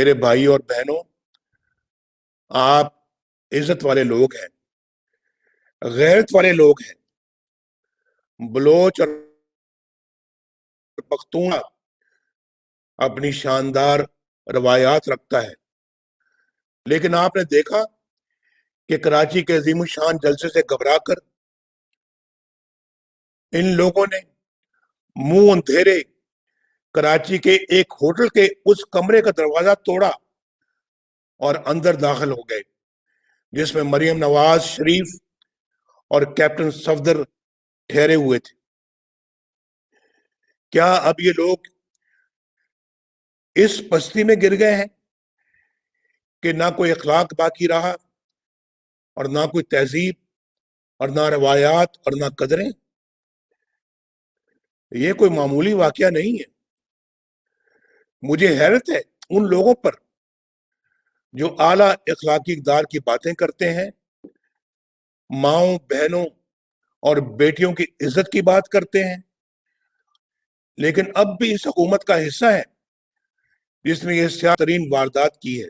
میرے بھائی اور بہنوں، آپ عزت والے لوگ ہیں، غیرت والے لوگ ہیں۔ بلوچ اور پختون اپنی شاندار روایات رکھتا ہے، لیکن آپ نے دیکھا کہ کراچی کے عظیم الشان جلسے سے گھبرا کر ان لوگوں نے منہ اندھیرے کراچی کے ایک ہوٹل کے اس کمرے کا دروازہ توڑا اور اندر داخل ہو گئے جس میں مریم نواز شریف اور کیپٹن صفدر ٹھہرے ہوئے تھے۔ کیا اب یہ لوگ اس پستی میں گر گئے ہیں کہ نہ کوئی اخلاق باقی رہا اور نہ کوئی تہذیب اور نہ روایات اور نہ قدریں؟ یہ کوئی معمولی واقعہ نہیں ہے۔ مجھے حیرت ہے ان لوگوں پر جو اعلیٰ اخلاقی اقدار کی باتیں کرتے ہیں، ماؤں بہنوں اور بیٹیوں کی عزت کی بات کرتے ہیں، لیکن اب بھی اس حکومت کا حصہ ہے جس نے یہ سیاہ ترین واردات کی ہے۔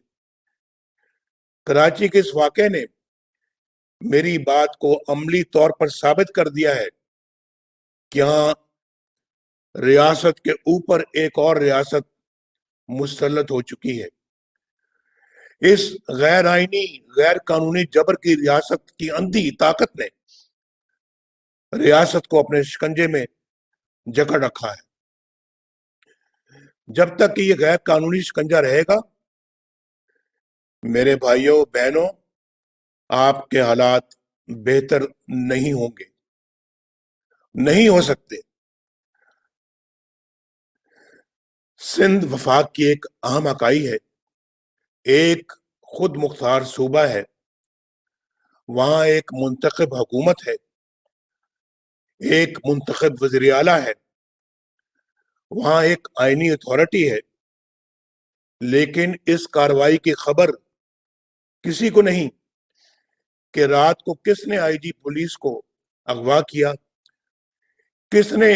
کراچی کے اس واقعے نے میری بات کو عملی طور پر ثابت کر دیا ہے کہ یہاں ریاست کے اوپر ایک اور ریاست مسلط ہو چکی ہے۔ اس غیر آئینی غیر قانونی جبر کی ریاست کی اندھی طاقت نے ریاست کو اپنے شکنجے میں جکڑ رکھا ہے۔ جب تک کہ یہ غیر قانونی شکنجہ رہے گا، میرے بھائیوں بہنوں، آپ کے حالات بہتر نہیں ہوں گے، نہیں ہو سکتے۔ سندھ وفاق کی ایک اہم اکائی ہے، ایک خود مختار صوبہ ہے، وہاں ایک منتخب حکومت ہے، ایک منتخب وزیر اعلیٰ ہے، وہاں ایک آئینی اتھارٹی ہے، لیکن اس کارروائی کی خبر کسی کو نہیں کہ رات کو کس نے آئی جی پولیس کو اغوا کیا، کس نے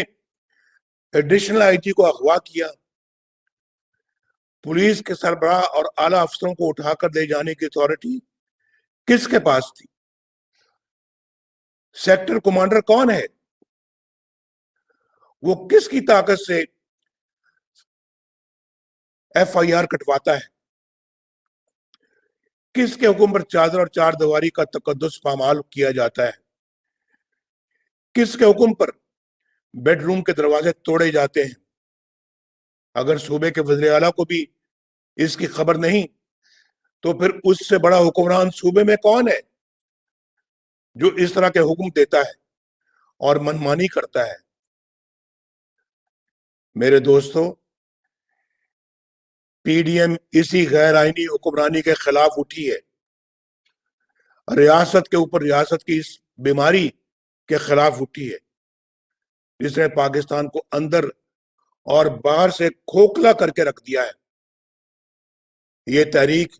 ایڈیشنل آئی جی کو اغوا کیا، پولیس کے سربراہ اور اعلیٰ افسروں کو اٹھا کر لے جانے کی اتھارٹی کس کے پاس تھی؟ سیکٹر کمانڈر کون ہے؟ وہ کس کی طاقت سے ایف آئی آر کٹواتا ہے؟ کس کے حکم پر چادر اور چار دیواری کا تقدس پامال کیا جاتا ہے؟ کس کے حکم پر بیڈ روم کے دروازے توڑے جاتے ہیں؟ اگر صوبے کے وزیر اعلیٰ کو بھی اس کی خبر نہیں تو پھر اس سے بڑا حکمران صوبے میں کون ہے جو اس طرح کے حکم دیتا ہے اور منمانی کرتا ہے؟ میرے دوستو، پی ڈی ایم اسی غیر آئینی حکمرانی کے خلاف اٹھی ہے، ریاست کے اوپر ریاست کی اس بیماری کے خلاف اٹھی ہے جس نے پاکستان کو اندر اور باہر سے کھوکھلا کر کے رکھ دیا ہے۔ یہ تحریک